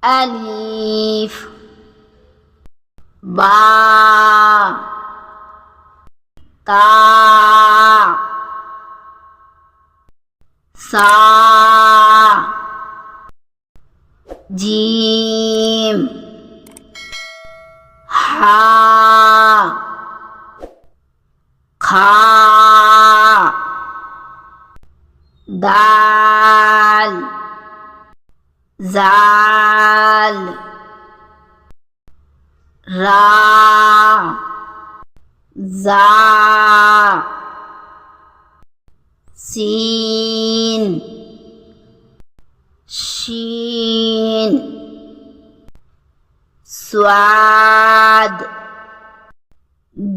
ألف با تا سا جيم ها خا दाल जाल रा जा सीन शीन स्वाद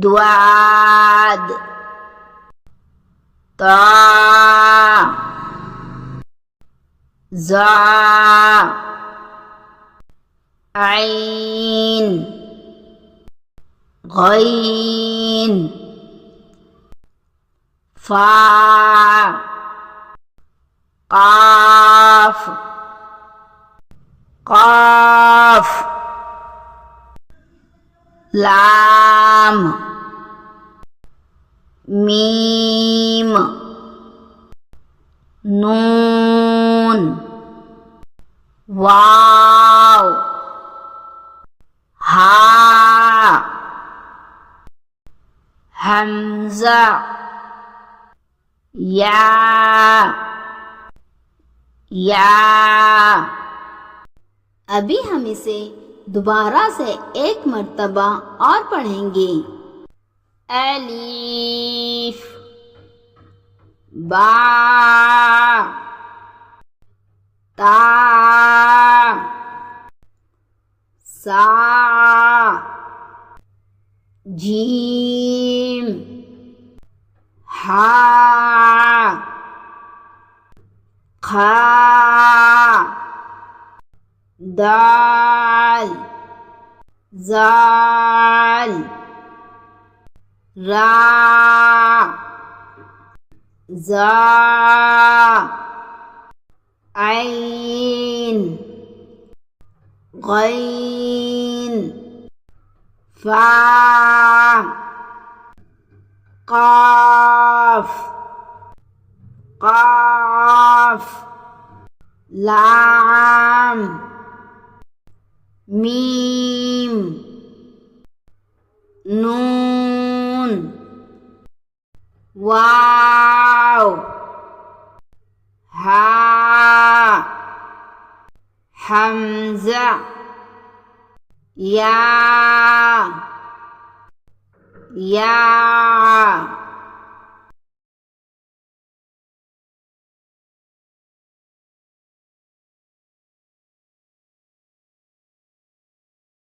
द्वाद ता जा ऐन गैन फा काफ काफ लाम मीम नून वाव हा हमजा या अभी हम इसे दोबारा से एक मर्तबा और पढ़ेंगे। अलीफ बा ता सा जीम हा खा दाल जाल रा जा ऐन गैन फा काफ काफ लाम मीम नून वाव हा हमजा या